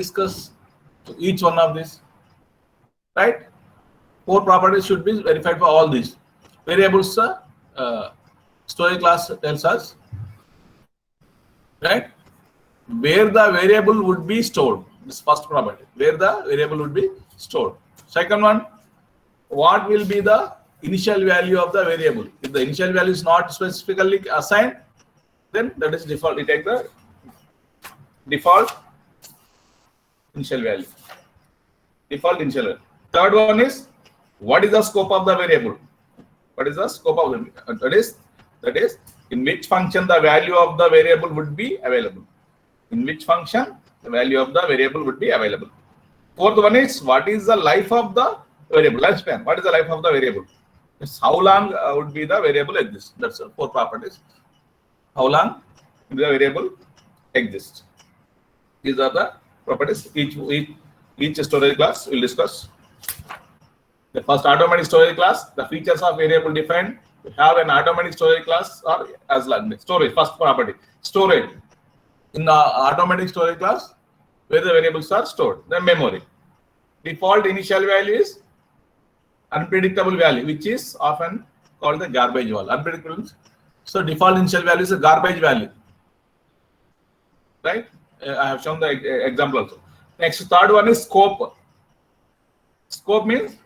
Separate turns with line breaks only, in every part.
discuss each one of these, right? 4 properties should be verified for all these variables. Storage class tells us, right, where the variable would be stored. This first property, where the variable would be stored. Second one, what will be the initial value of the variable? If the initial value is not specifically assigned, then that is default. We take the default initial value. Default initial value. Third one is, what is the scope of the variable? What is the scope of the that is in which function the value of the variable would be available. In which function the value of the variable would be available. Fourth one is, what is the life of the variable? Lifespan. What is the life of the variable? It's how long would be the variable exist. That's 4 properties. How long the variable exists. These are the properties. Each storage class will discuss. The first, automatic storage class. The features of variable defined. We have an automatic storage class or as storage. First property, storage. In the automatic storage class, where the variables are stored. Then memory. Default initial value is unpredictable value, which is often called the garbage value. Unpredictable. So default initial value is a garbage value, right? I have shown the example also. Next, third one is scope. Scope means,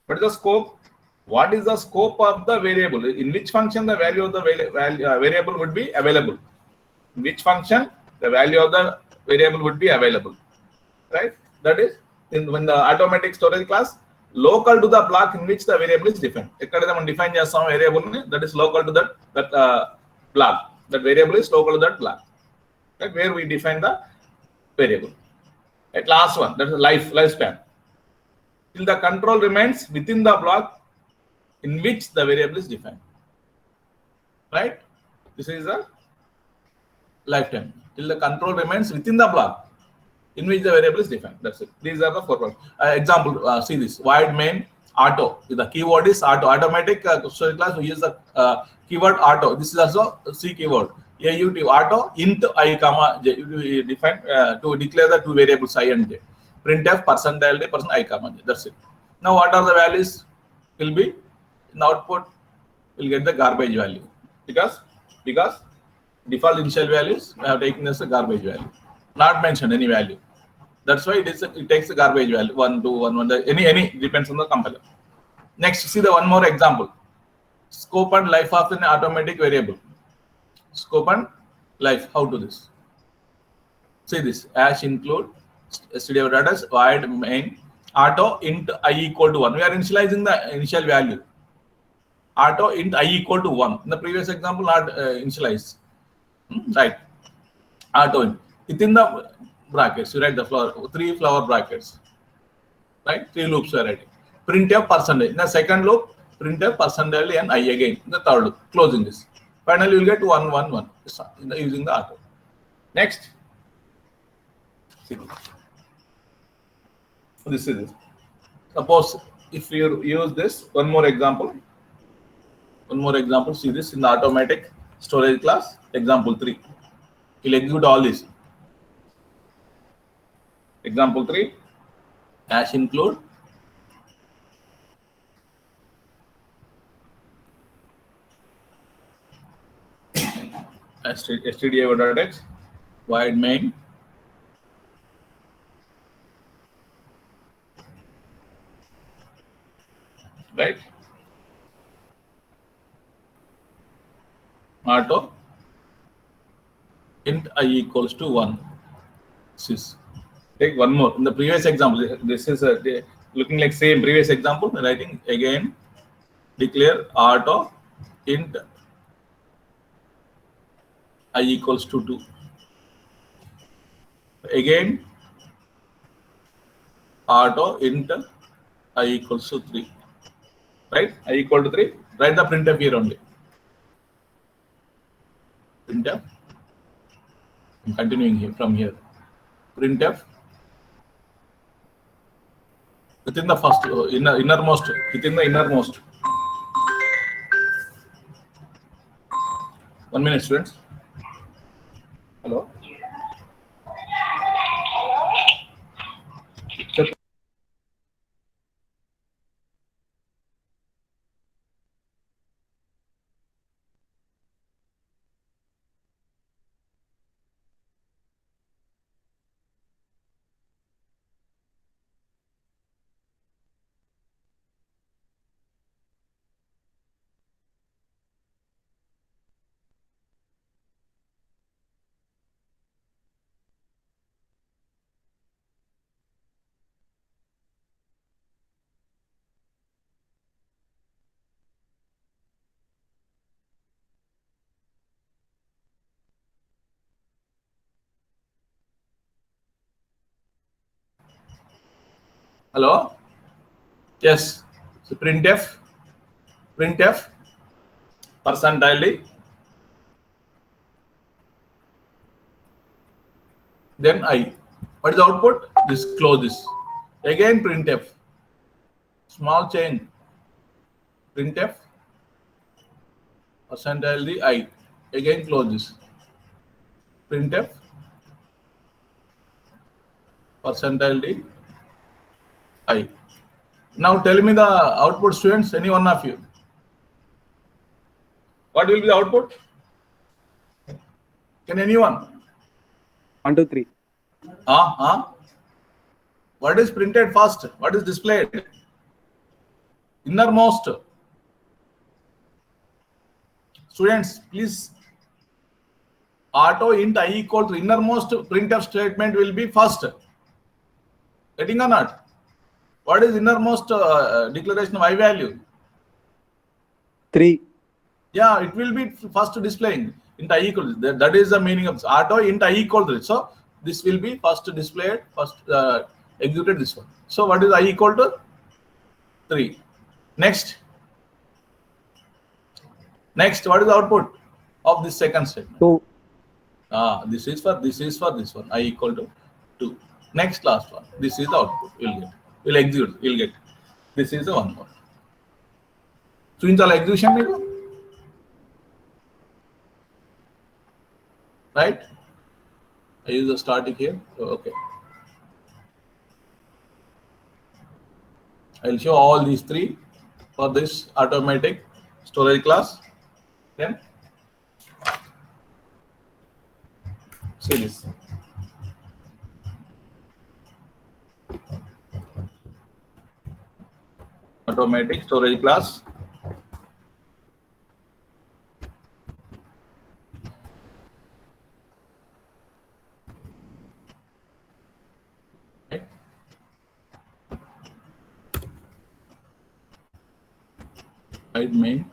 what is the scope? What is the scope of the variable? In which function the value of the variable would be available? In which function the value of the variable would be available, right? That is when the automatic storage class, local to the block in which the variable is defined. Ekkada man define chestam variable ni, that is local to that block. That variable is local to that block, right? Where we define the variable. At last one, that is lifespan. Till the control remains within the block in which the variable is defined, right? This is a lifetime. Till the control remains within the block in which the variable is defined. That's it. These are the 4 points. Example, see this, void main auto. The keyword is auto. Automatic storage class, we use the keyword auto. This is also C keyword. AUT auto int I comma j. You define to declare the 2 variables I and j. Printf %d %I comma j. That's it. Now what are the values? Will be in output. Will get the garbage value because default initial values we have taken as a garbage value, not mentioned any value. That's why it takes the garbage value 1, 2, 1, 1. Any depends on the compiler. Next, see the one more example. Scope and life of an automatic variable. Scope and life. How to this? See this. Hash include stdio data void main auto int I equal to 1. We are initializing the initial value. Auto int I equal to 1. In the previous example, not initialized. Right. Auto int. Within the brackets, you write the 3 flower brackets. Right? 3 loops are writing. Printf %. In the second loop, printf % and I again. In the third loop, closing this. Finally, you will get 1, 1, 1 using the auto. Next. This is it. Suppose if you use this, one more example. See this in the automatic storage class, example 3. We'll execute all this. Example 3, hash include stdio.x void main right auto int I equals to 1. Take one more. In the previous example, this is looking like same previous example. Writing again, declare auto int I equals to 2. Again, auto int I equals to 3. Right? I equal to 3. Write the printf here only. Printf. I'm continuing here from here. Printf. Within the first innermost, within the innermost. 1 minute, students. Hello. Hello? Yes. So printf, percentile, then I. What is the output? This close this. Again printf. Small change. Printf, percentile I. Again close this. Printf, percentile I. Now tell me the output, students, any one of you. What will be the output? Can anyone?
1, 2, 3.
What is printed first? What is displayed? Innermost. Students, please. Auto int I equal to innermost printf statement will be first. Getting or not? What is innermost declaration of I value?
3.
Yeah, it will be first displaying int I equal to. That is the meaning of auto int I equal to it. So this will be first displayed, first executed this one. So what is I equal to? 3. Next, what is the output of this second statement?
2.
This is for this one. I equal to 2. Next, last one. This is the output. We'll get. We'll execute. We'll get. This is the one more. So in the execution, right? I use the static here. Okay. I'll show all these three for this automatic storage class. Then see this. Automatic storage class. Right, main.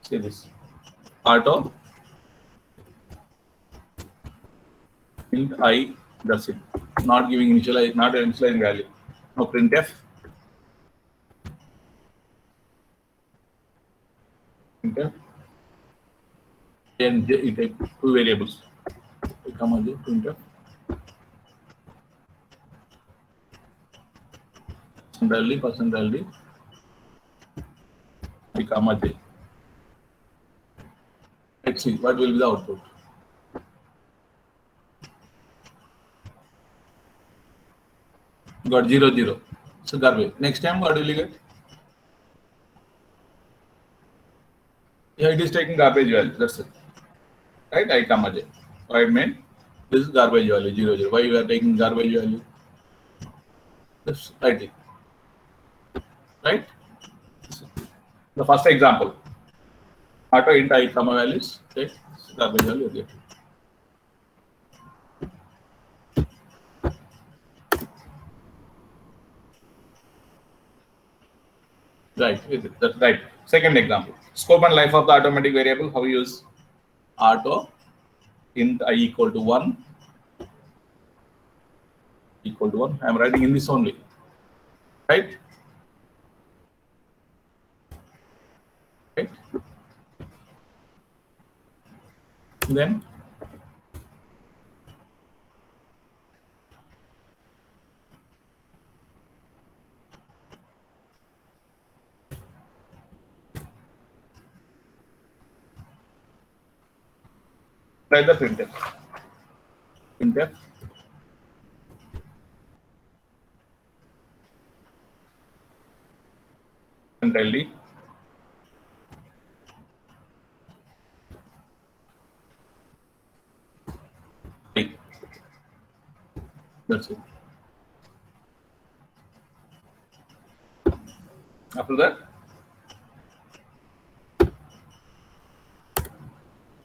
See this. Auto int I, that's it. Not giving initialize, not initializing value. Now printf. Printf. And it take two variables. Comma j printf. Percentile comma j. Let's see what will be the output. Got 0 0. So garbage. Next time what will you get? Yeah, it is taking garbage value. That's it. Right? I comma j. Right, main. This is garbage value 0 0. Why you are taking garbage value? That's right. Right? The first example. Auto int I comma values. Okay. Garbage value again. Right. That's right. Second example. Scope and life of the automatic variable. How we use auto int I equal to 1. Equal to 1. I am writing in this only. Right? Right? Then try the printf. Printf. Entirely. That's it. After that,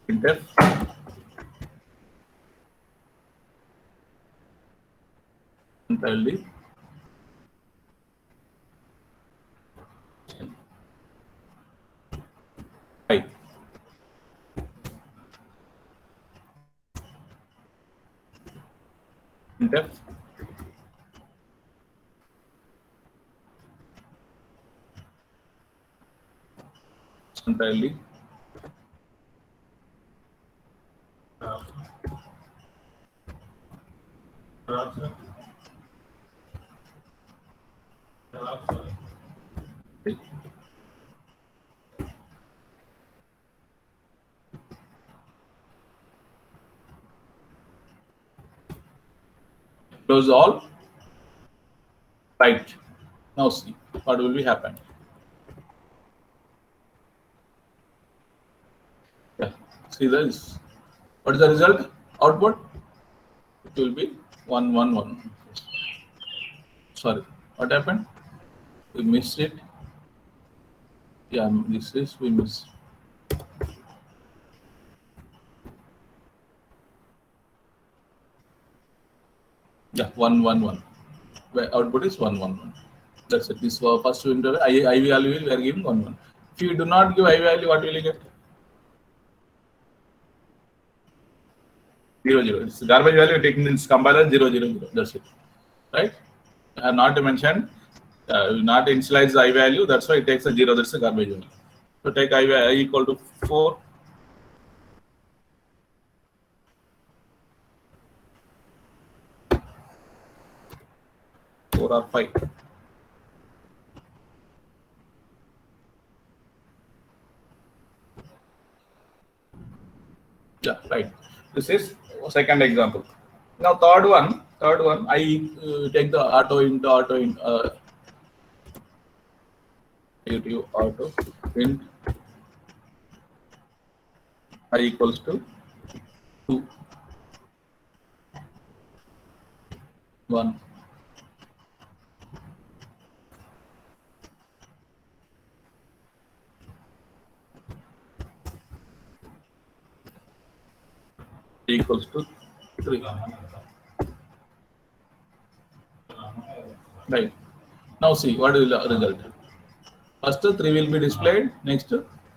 printf. Entirely. I. printf entirely close all. Right. Now see what will be happen. Yeah. See this. What is the result? Output? It will be 111. Sorry. What happened? We missed it. Yeah, this is we missed. Yeah, 111. Where output is 111. That's it. This first window I value we are giving 11. If you do not give I value, what will you get? 0, 0. It's garbage value taking this compiler 0, 0, 0. That's it. Right? I have not mentioned, not initialize the I value. That's why it takes a 0. That's the garbage value. So take I equal to 4. Or 5. Yeah, right. This is second example. Now third one, I take the auto int int I equals to 2, 1. Equals to 3. Right. Now see what is the result. First 3 will be displayed. Next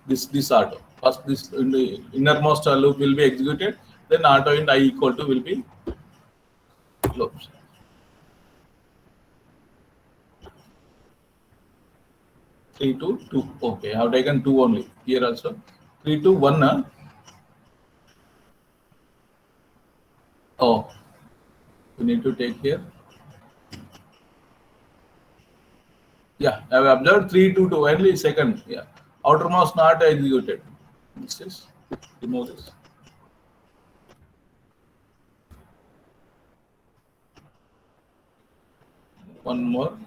this auto. First this in the innermost loop will be executed. Then auto int I equal to will be closed. Three to 2. Okay, I have taken 2 only here also. 3 to 1. Oh, we need to take here. Yeah, I have observed 3 to 2 only second. Yeah, outermost not executed. This is remove this. One more.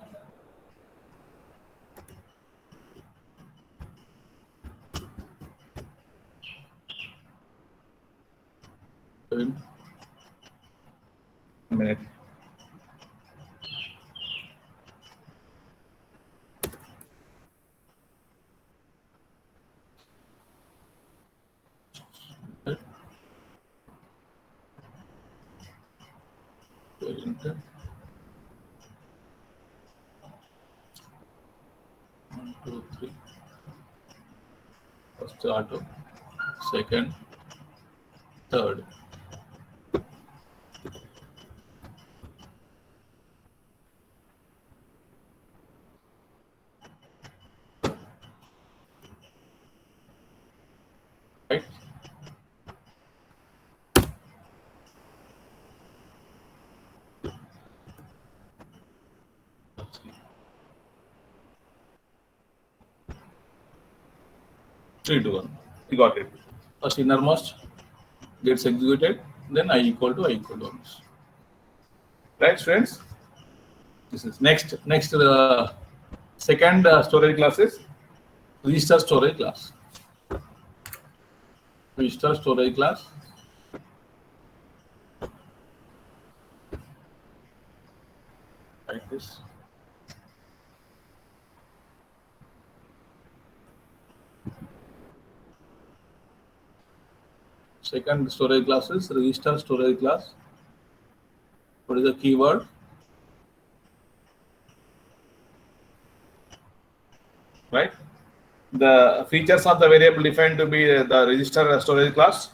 A minute. Enter. 1, 2, 3. First auto, second, third. Right? Three to 1. We got it. First innermost gets executed, then I equal to 1. Right, friends? This is next second storage class is register storage class. Register storage class. Like this. Second storage class is register storage class. What is the keyword? Right? The features of the variable defined to be the register storage class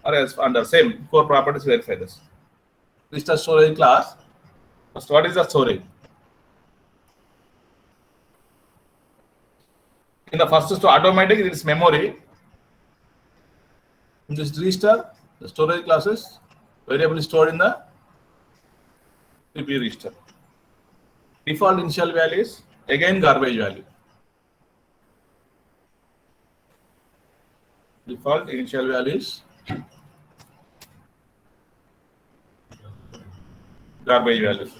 are as under same 4 properties verify this. register storage class. First, what is the storage? In the first automatic, it is memory. In this register, the storage classes variable is stored in the CPU register. Default initial value is again garbage value. Default initial value is garbage value.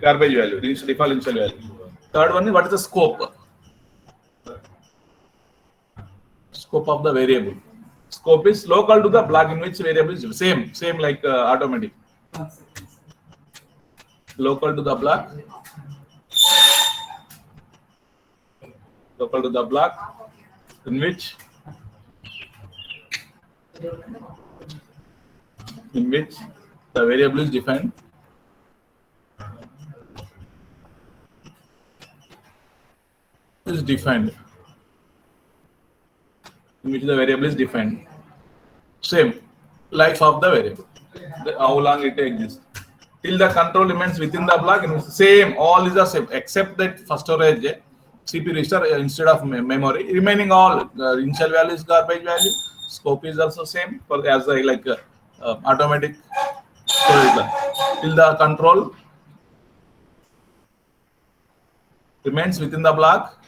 Garbage value, default initial value. Third one is what is the scope? Scope of the variable. Scope is local to the block in which variable is same like automatic. Local to the block. Local to the block in which the variable is defined. Is defined. In which the variable is defined. Same life of the variable. How long it exists. Till the control remains within the block, and same, all is the same, except that first storage CPU register instead of memory. Remaining all initial value is garbage value. Scope is also same for as like automatic storage. Till the control remains within the block.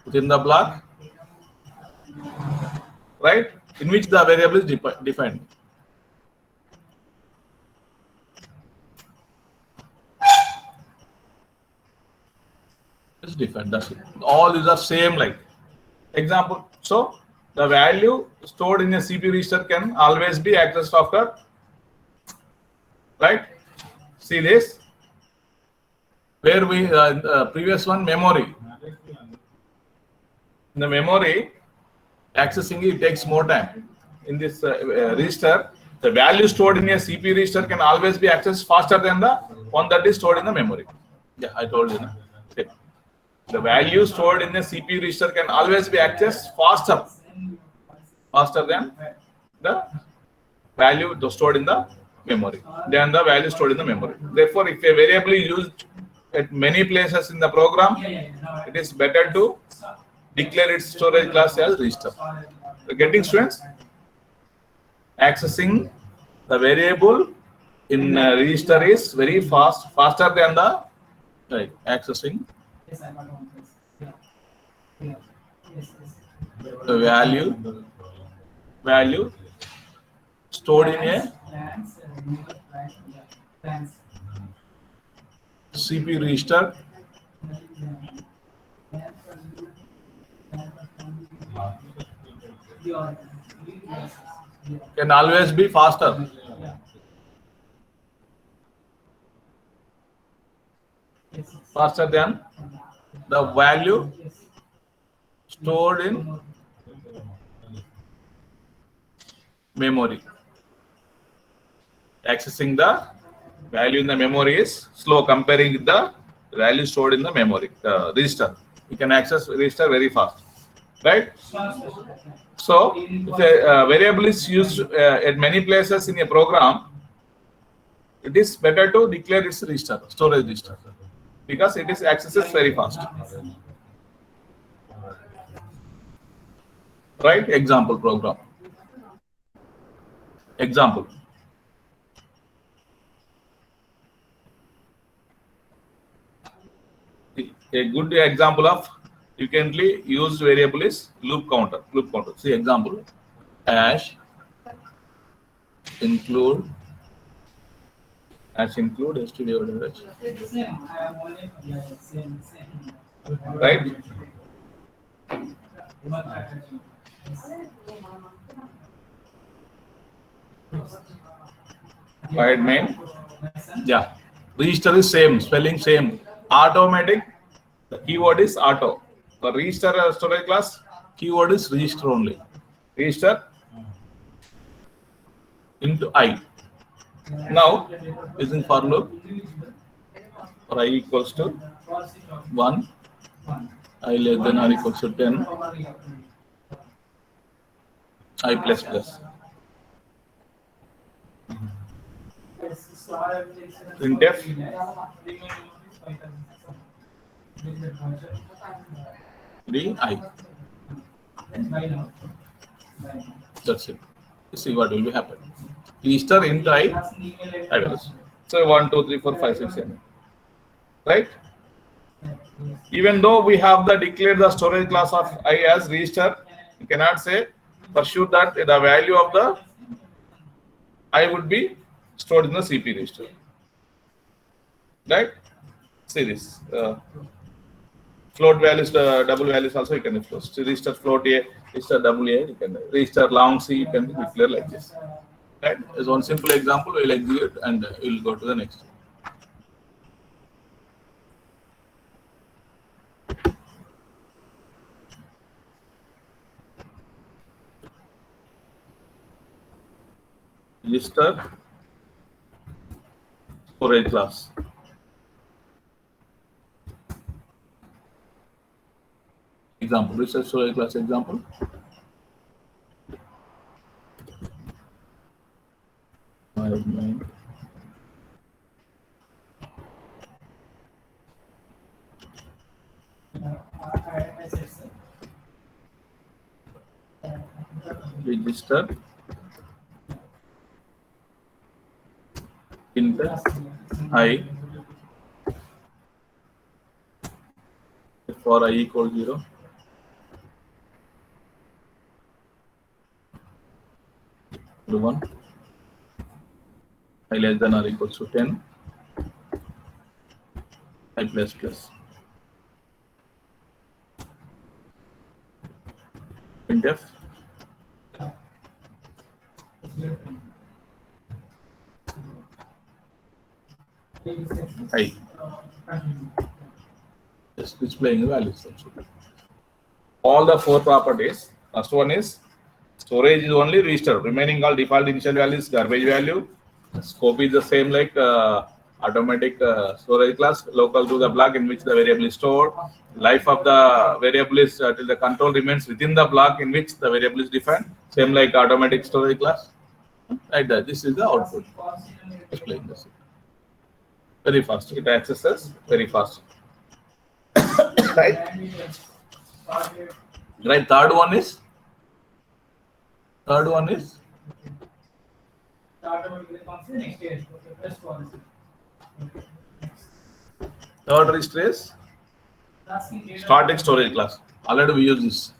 Within the block, right, in which the variable is defined. It's defined. That's it. All these are same like example. So the value stored in a CPU register can always be accessed after, right? See this, where we previous one memory. In the memory, accessing it takes more time. In this register, the value stored in a CPU register can always be accessed faster than the one that is stored in the memory. Yeah, I told you. Okay. The value stored in a CPU register can always be accessed faster than the value stored in the memory. Therefore, if a variable is used at many places in the program, it is better to declare its storage class as register. Getting students? Accessing the variable in register is very faster than the accessing the value stored in a CPU register can always be faster. Faster than the value stored in memory. Accessing the value in the memory is slow comparing with the value stored in the memory register. You can access register very fast, right? So if a variable is used at many places in a program, it is better to declare its register, storage register, because it is accessed very fast. Right? Example program. Example. A good example of frequently used variable is loop counter. See example. Hash include std. Right? Void main. Yeah. Register is same, spelling same. Automatic, the keyword is auto. For register storage class, keyword is register only. Register into I. Now, using for loop, for I equals to 1 I less than or equal to 10 I plus plus. Printf 3I. That's it. See what will be happen. Register int I will. So 1, 2, 3, 4, 5, 6, 7. Right? Even though we have declared the storage class of I as register, you cannot say for sure that the value of the I would be stored in the CP register. Right? See this. Float values, double values also you can float. So register float A, register double A, you can register long C, you can declare like this. Right? As one simple example, we'll execute and we'll go to the next. Register storage class. Example, register storage class example. Register int I for I equals 0. To 1 I less than or equals to 10 I plus plus. Printf I just displaying the values. All the 4 properties. First one is storage is only register. Remaining all default initial values, garbage value. Scope is the same like automatic storage class, local to the block in which the variable is stored. Life of the variable is till the control remains within the block in which the variable is defined. Same like automatic storage class. Like that. This is the output. Explain this. Very fast. It accesses very fast. Right? Right. Third one is third register is static storage class. Already we use this.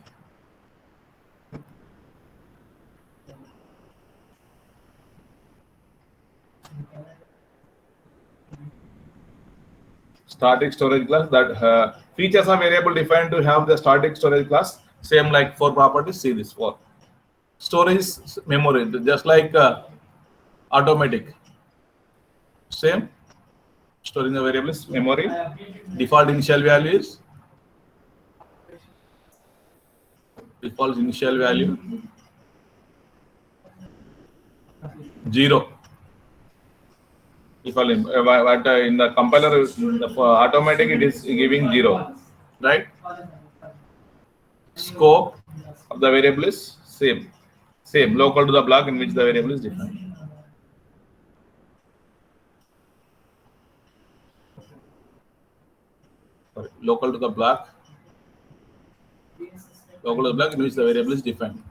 Static storage class that features are variable defined to have the static storage class. Same like 4 properties. See this 4. Storage memory, just like automatic. Same. Storing the variables memory. Default initial values. Default initial value 0. If in the compiler, automatic it is giving 0, right? Scope of the variable is same, local to the block in which the variable is defined. Sorry, local to the block in which the variable is defined.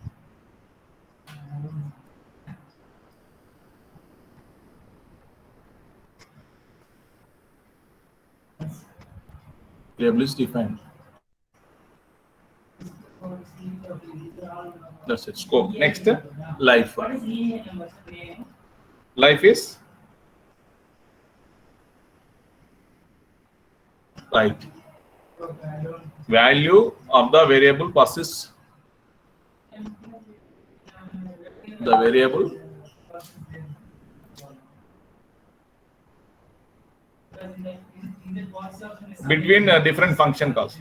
Variable is defined. That's it. Scope. Next, life. Life is right. Value of the variable persists. The variable between different function calls.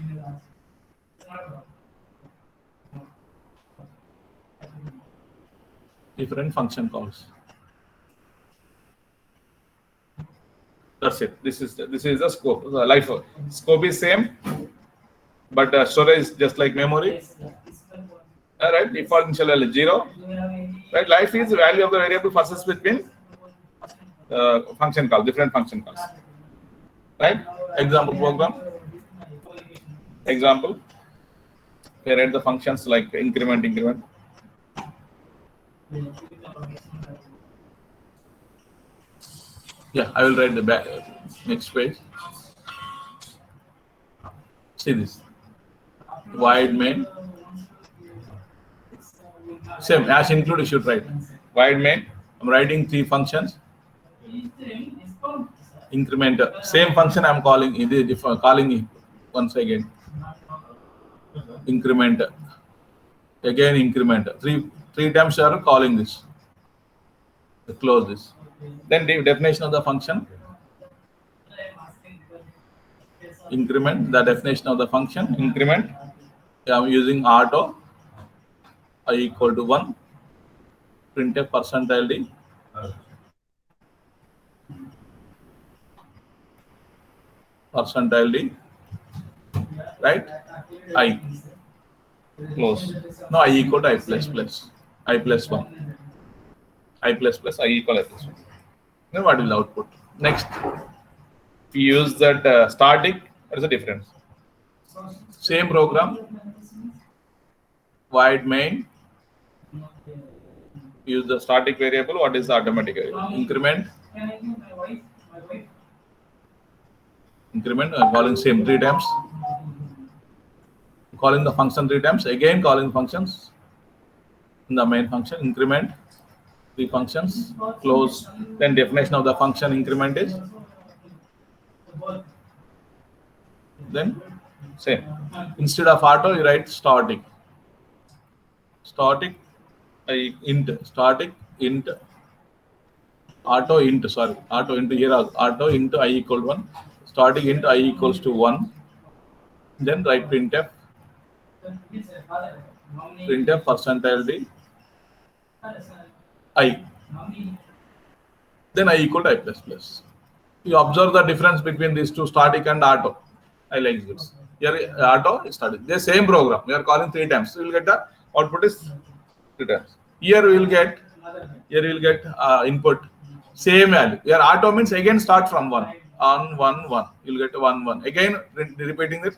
Different function calls. That's it. This is the scope. The life scope is same, but storage is just like memory. Right? Default initial value 0. Right? Life is the value of the variable versus between function call, different function calls. Right? Example program. Example. We write the functions like increment. Yeah, I will write the back next page. See this. Void main. Same as include you should write. Void main. I'm writing 3 functions. Increment. Same function I'm calling. If I'm calling it once again. Increment. Again increment. Three times you are calling this. Close this. Then the definition of the function. Increment. The definition of the function. Increment. I'm using auto. I equal to 1. Printf percentile d. Percentile d. Right? I. Close. No, I equal to I plus 1. I plus I equal I plus 1. Then what will output? Next, we use that static. What is the difference? Same program. Void main. Use the static variable. What is the automatic variable? Increment. I'm calling same 3 times. Calling the function 3 times. Again calling functions in the main function. Increment. 3 functions. Close. Then definition of the function increment is. Then same. Instead of auto, you write static. Static int. Static int. Auto int here. Auto int I equal 1. Static int I equals to 1. Then write printf. Printf percentile d. I. Then I equal to I plus plus. You observe the difference between these two, static and auto. I like this. Here auto is static. The same program. We are calling 3 times. So you will get the output is 3 times. Here we will get input same value. Here auto means again start from 1 on 1 1. You will get 1 1. Again repeating this.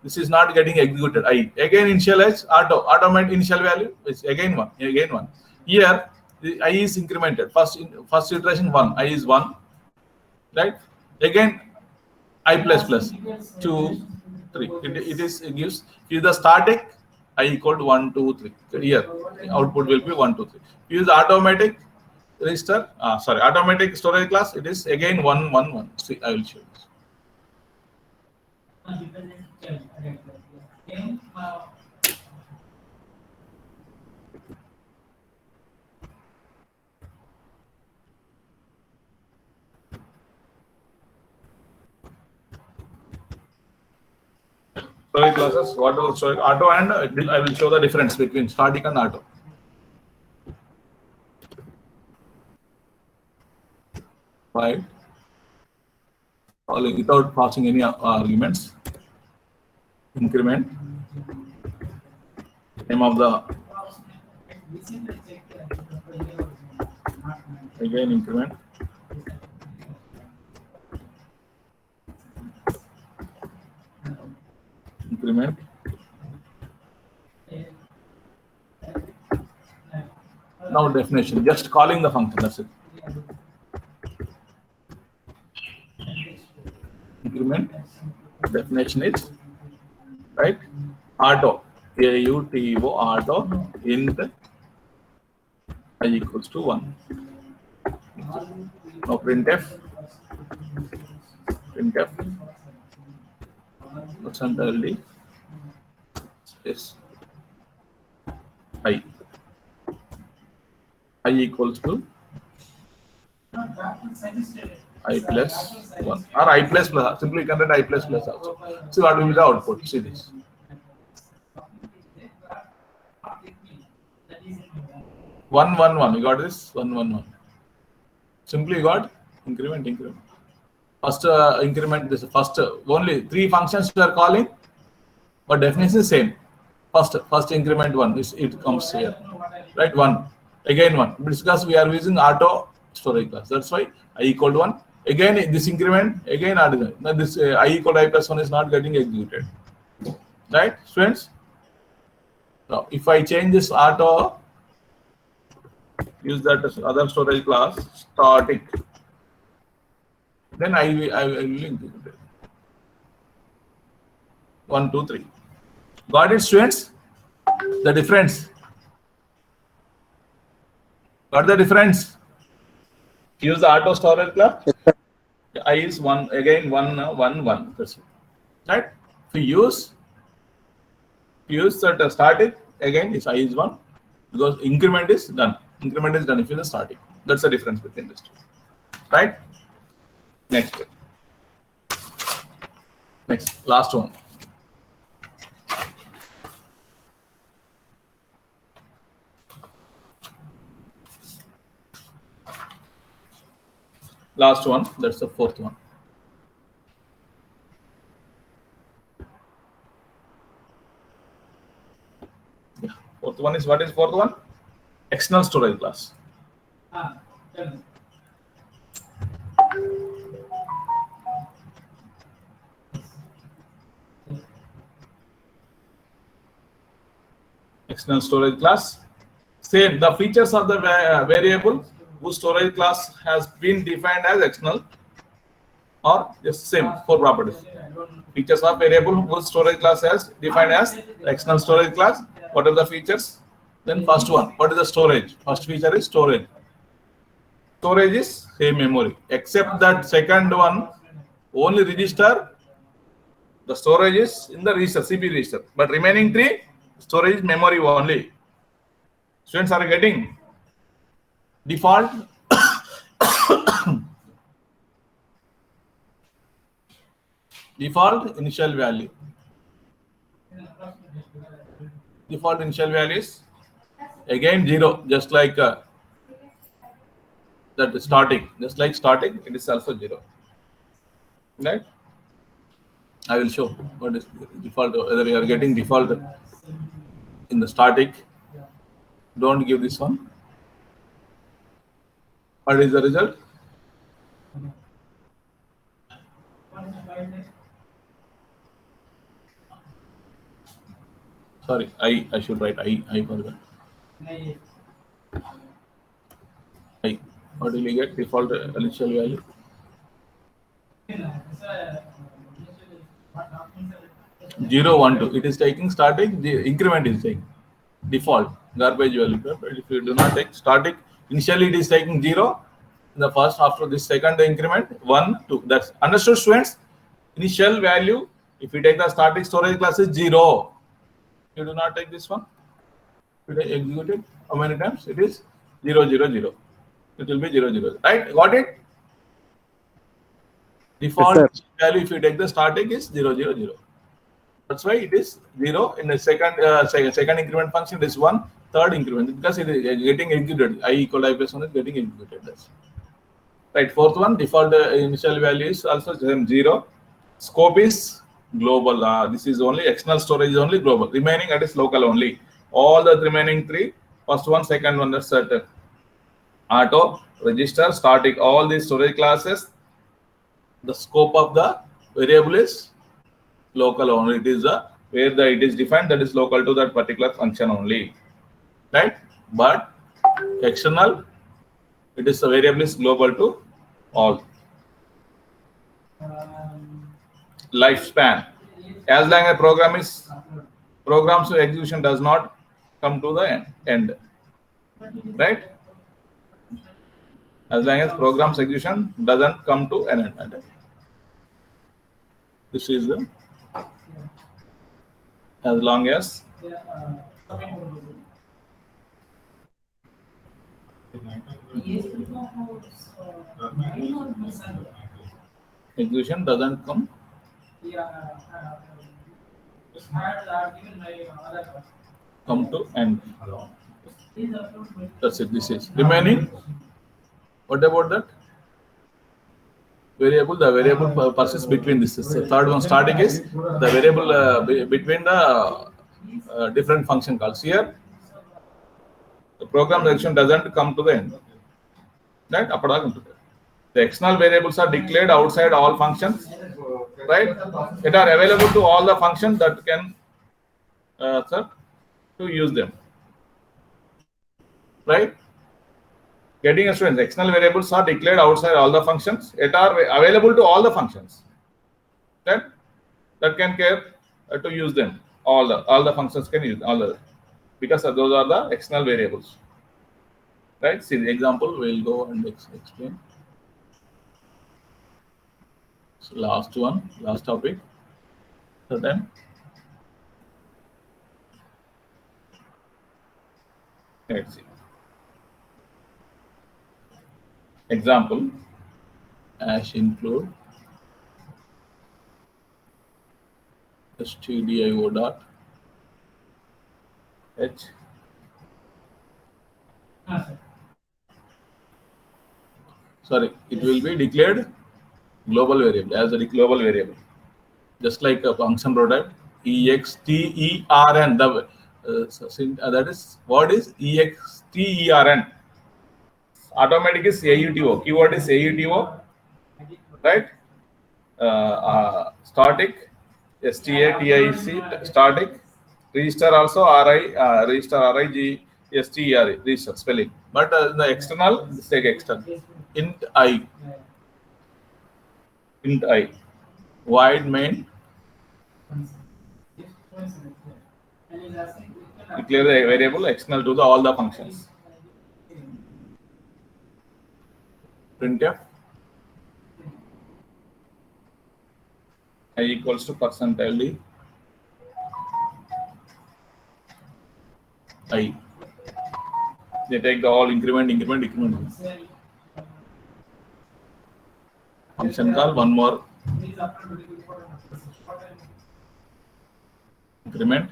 This is not getting executed. I again initialize automate initial value is again 1. Here the I is incremented. First iteration 1. I is 1. Right? Again I plus plus 2 3. It gives the static I equal to 1 2 3. Here output will be 1 2 3. Use automatic register. Automatic storage class. It is again 1 1 1. See, I will show this. Storage classes, what are storage? Auto, and I will show the difference between static and auto. Right. Without passing any arguments. Increment. Name of the again increment. Increment. Now definition, just calling the function, that's it. Increment definition is right auto AUTO auto int I equals to 1. Now printf percentile d is I equals to I plus 1 or I plus plus. Simply you can write I plus plus also. See what will be the output. See this. 1 1 1. You got this? 1 1 1. Simply you got increment. First increment, this first only 3 functions we are calling, but definition is same. First increment 1 is it comes here, right? 1 again 1, because we are using auto storage class. That's why I equal to 1. Again this increment again add. Now this I equal to I plus 1 is not getting executed, right, students? Now if I change this auto, use that as other storage class static, then I will execute it. 1, 2, 3. Got it, students? The difference. Got the difference? Use the auto storage class. I is 1 again 1 1. That's it. Right? If you use that static, again is I is 1, because increment is done. Increment is done if it is static. That's the difference between these two. Right? Next, last one. Last one, that's the fourth one. Yeah. Fourth one is, what is fourth one? External storage class. External storage class. Same, the features of the variable whose storage class has been defined as external, or just same 4 properties. Features of variable whose storage class has defined as external storage class. What are the features? Then first one, what is the storage? First feature is storage. Storage is same memory, except that second one only register. The storage is in the register, CP register, but remaining 3 storage is memory only. Students are getting default default initial value. Default initial value is again 0, just like that static. Just like static, it is also 0. Right? I will show what is default, whether you are getting default in the static. Don't give this one. What is the result? Sorry, I should write I for that. I. What will you get? Default initial value. 0, 1, 2. It is taking static. The increment is taking default garbage value. But if you do not take static, initially it is taking 0. In the first, after this second increment 1, 2. That's understood, students. Initial value. If you take the static storage class is 0. You do not take this one. You execute it. How many times? It is 0, 0, 0. It will be 0, 0. Right? Got it? Default
Yes,
value, if you take the static, is 0, 0, 0. That's why it is 0. In the second increment function, it is 1. Third increment, because it is getting executed. I equal to I plus 1 is getting executed. That's right. Fourth one, default initial value is also 0. Scope is global. This is only external storage is only global. Remaining, it is local only. All the remaining 3, first one, second one, that's certain. Auto, register, static, all these storage classes, the scope of the variable is local only. It is where it is defined, that is local to that particular function only, right? But external, it is the variable is global to all. Lifespan, as long as program's execution does not come to the end, right? As long as program's execution doesn't come to an end. This is the as long as execution doesn't come to end. That's it. This is remaining. What about that? variable, the variable persists between this. The third one, static, is the variable between the different function calls. Here, the program execution doesn't come to the end. Right? The external variables are declared outside all functions, right? It are available to all the functions that can to use them, right? Getting a student, external variables are declared outside all the functions. It are available to all the functions, right? That can care to use them. All the functions can use all the, because those are the external variables, right? See the example. We'll go and explain. So last topic. So then, let's see. Example, include stdio dot h sorry, it will be declared global variable as a global variable, just like a function product extern. That is what is extern. Automatic is auto, keyword is auto, right? Static, static, static. Register also register rig ster, register spelling. But the external, say external, int I, void main, declare the variable external to all the functions. Printf I equals to percentile d I. They take the all increment. Function call, one more increment.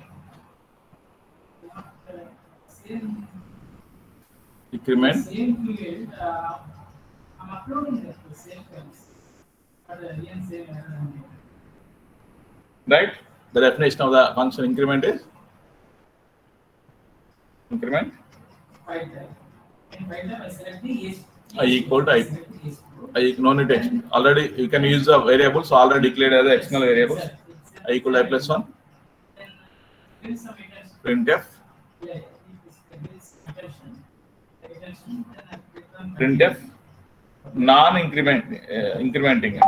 Right? The definition of the function increment is increment I equal to I no need to already you can use the variables already declared as the external variables. I equal to I plus 1. Printf incrementing.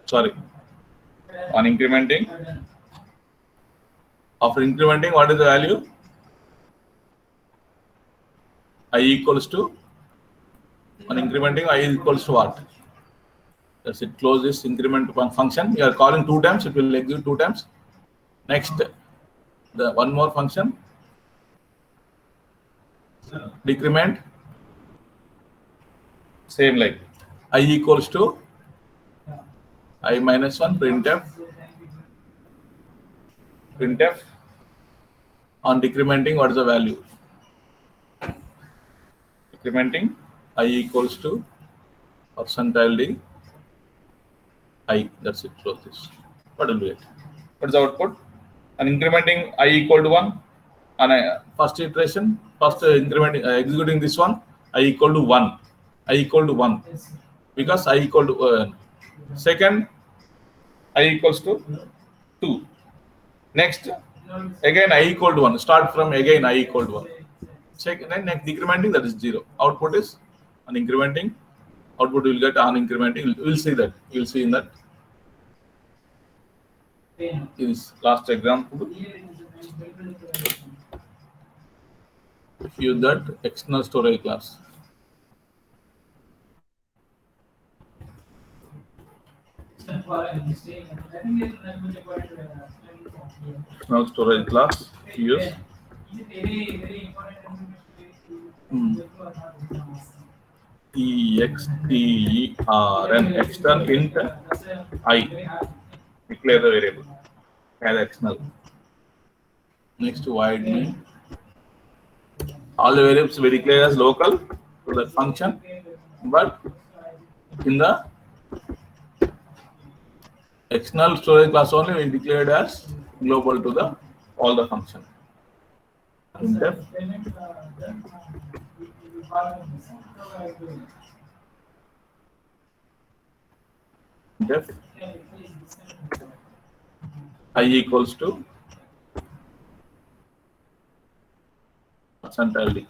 Sorry, on incrementing. After incrementing, what is the value? I equals to, on incrementing, I equals to what? That's it. Close this increment function. You are calling 2 times, it will execute 2 times. Next, the one more function, decrement, same like I equals to I minus 1, printf on decrementing, what is the value? Decrementing I equals to percentile d I. That's it. Close this. What will be it? What is the output? And incrementing I equal to 1. And first iteration, first incrementing executing this one, I equal to 1. I equal to 1 because I equal to second I equals to 2. Next, again I equal to 1. Start from again I equal to 1. Check, then next decrementing, that is 0. Output is on incrementing. Output will get on incrementing. We'll see that. You'll see in that. Is last example. Use that external storage class. Now storage class use extern external int I, declare the variable as external. Next, void main. All the variables we declare as local to that function, but In the external storage class only, we declared as global to the all the function. Printf def I equals to %ld.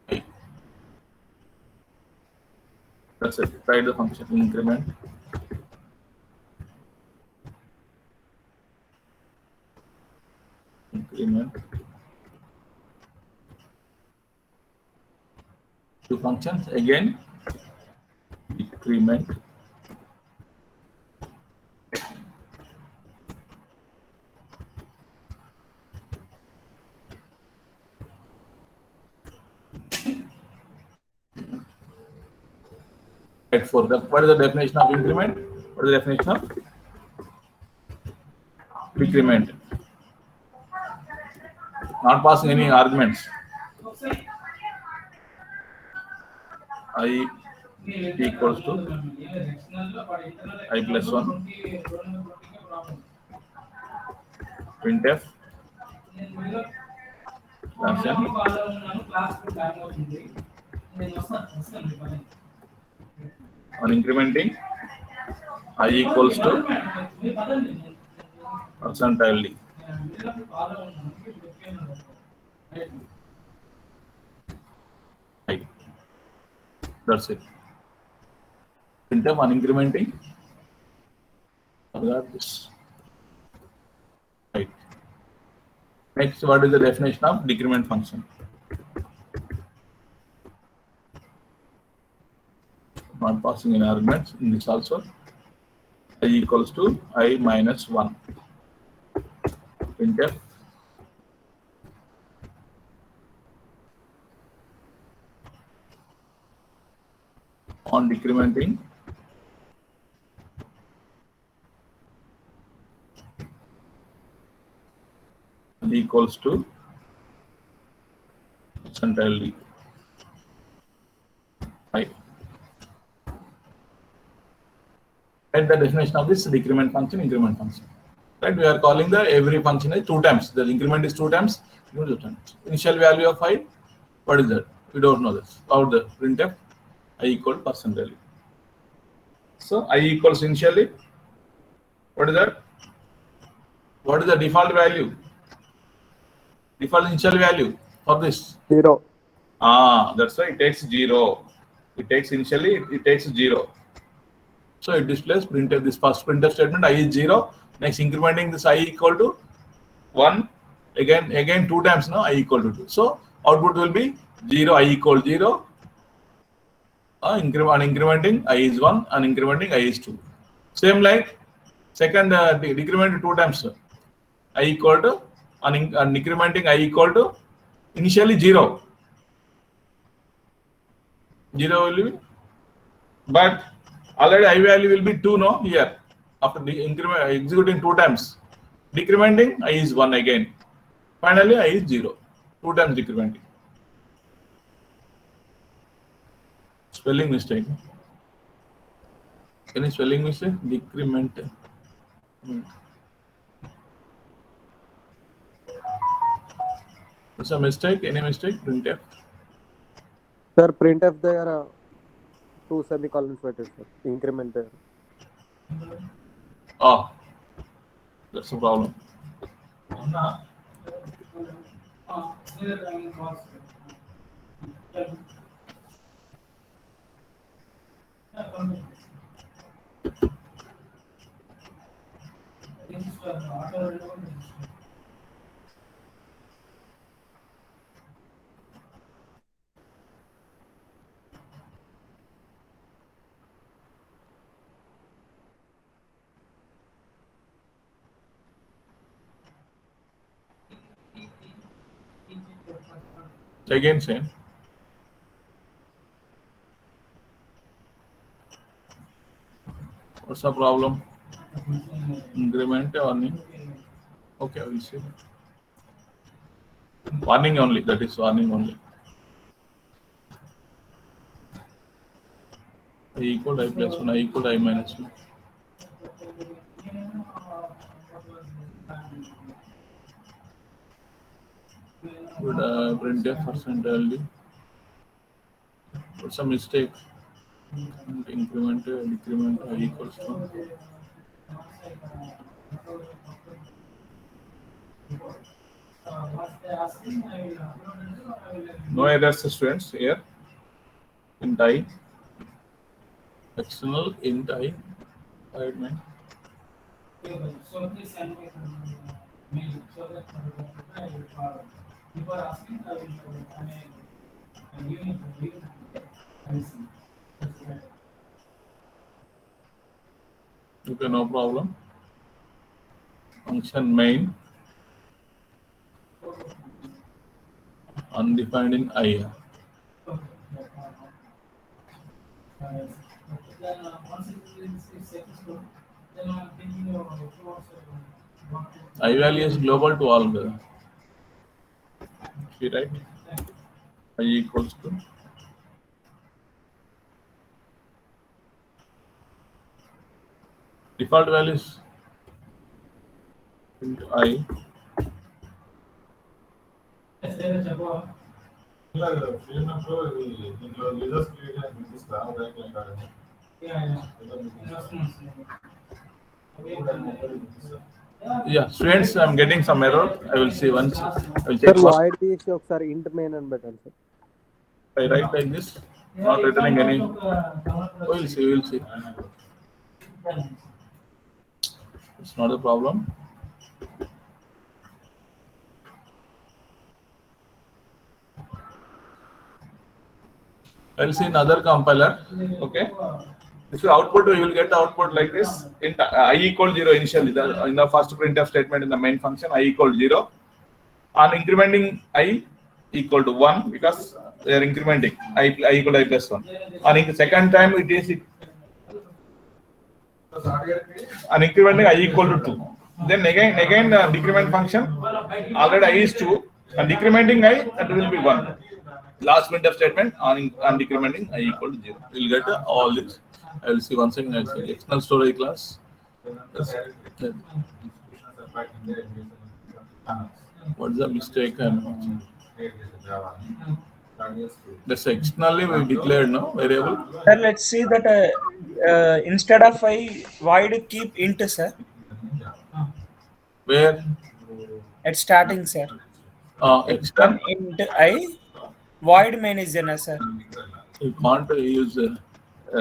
I. That's it. Write the function increment two functions again decrement right for the what is the definition of increment? What is the definition of decrement? Not passing any arguments. I equals to I plus 1 printf function on incrementing I equals to %ld. I. That's it. Printf on incrementing. Forgot this. Right. Next, what is the definition of decrement function? Not passing in arguments in this also. I equals to I minus 1. Printf on decrementing equals to %ld. I. And the definition of this decrement function, increment function. Right? We are calling the every function is 2 times. The increment is 2 times. Initial value of I. What is that? We don't know this. Out the printf I equal %ld. So I equals initially. What is that? What is the default value? Default initial value for this?
0.
That's why it takes 0. It takes initially, it takes 0. So it displays printf, this first printf statement, I is 0. Next incrementing this I equal to 1. Again 2 times now I equal to 2. So output will be 0, I equal 0. Incrementing I is 1 and incrementing I is 2. Same like second decrement 2 times. I equal to and incrementing I equal to initially 0. 0 will be, but already I value will be 2 no here. After the increment executing 2 times. Decrementing I is 1 again. Finally I is 0. 2 times decrementing. Spelling mistake. Any spelling mistake? Decrement. What's a mistake? Any mistake? Printf.
Sir, printf there 2 semicolons పెట్టారు sir. Increment there.
That's a problem. Again same. What's the problem? Increment warning. Okay, I will see. Warning only. That is warning only. I equal to I plus 1, I equal to I minus 1. Would printf percent value? What's a mistake? Increment, decrement, I equals to. No errors, students, here. Int I. External int I. Admin. Okay, no problem. Function main. Undefined in I. I value is global to all the. See, right? I equals to. Default values into I. Yeah, students, I'm getting some error. I will see once. I will
Sir,
check what
void తీసి ఒకసారి int main అని పెట్టండి sir.
I write like this. Not returning any. We'll see. We'll see. It's not a problem. I'll see in other compiler. Okay. This is output. You will get the output like this. I equal 0 initially. In the first printf statement in the main function, I equal 0. On incrementing I equal to 1 because they are incrementing. I equal to I plus 1. On the second time, it is on incrementing I equal to 2. Then again decrement function. Already I is 2. And decrementing I, that will be 1. Last printf statement on decrementing I equal to 0. We'll get all this. I will see once again. I will see external storage class. What's the mistake? That's externally we declared no variable.
Sir, let's see that instead of I, void keep int, sir.
Where?
At starting, sir.
External
Int I, void main is there, sir.
you can't use.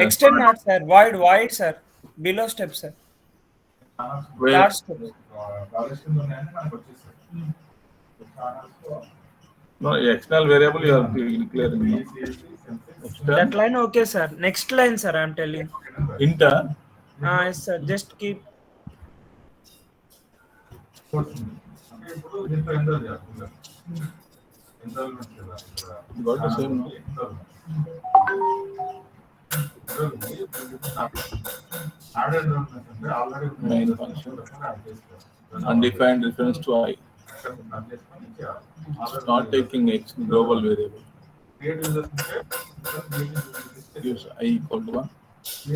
Extend not, sir. Void, sir. Below step, sir.
Where?
Last step.
No, external variable you are declaring. No?
That
External
line okay, sir. Next line, sir, I'm telling.
inter.
Yes, sir. Just keep.
Got the same. No? Main function. Undefined reference to I. It's not taking X global variable. Use I equal to 1. I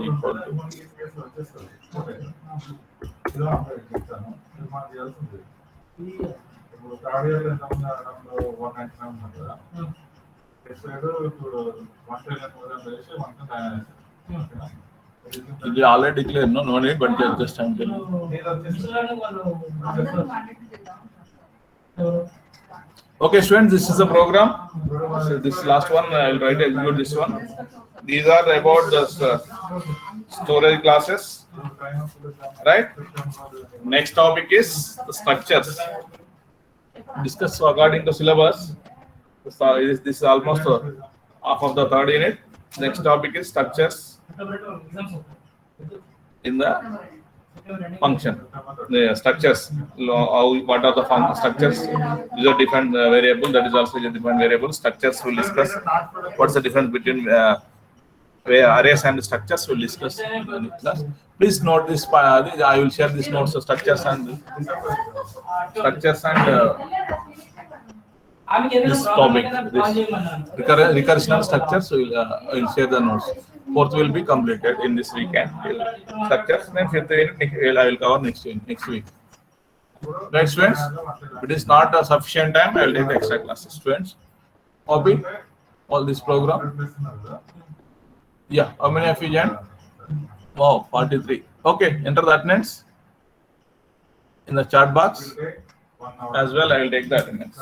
equal to. It is already declared, no need, but just I'm telling. Okay, students, this is the program. So this last one, I will try to execute this one. These are about the storage classes, right? Next topic is the structures. Discuss according to syllabus. So this is almost half of the third unit. Next topic is structures in the function. The structures. What are the structures? These are different variable. That is also a different variable. Structures we'll discuss. What's the difference between arrays and structures? We'll discuss in the class. Please note this. I will share this notes of structures and this topic, this recursional structures. We'll share the notes. Fourth will be completed in this weekend. Structures. Then fifth I will cover next week. Right, students? If it is not a sufficient time, I will take the extra classes. Students, copy all this program. Yeah, how many of you joined? Wow, 43. Okay, enter the attendance in the chat box as well. I will take the attendance.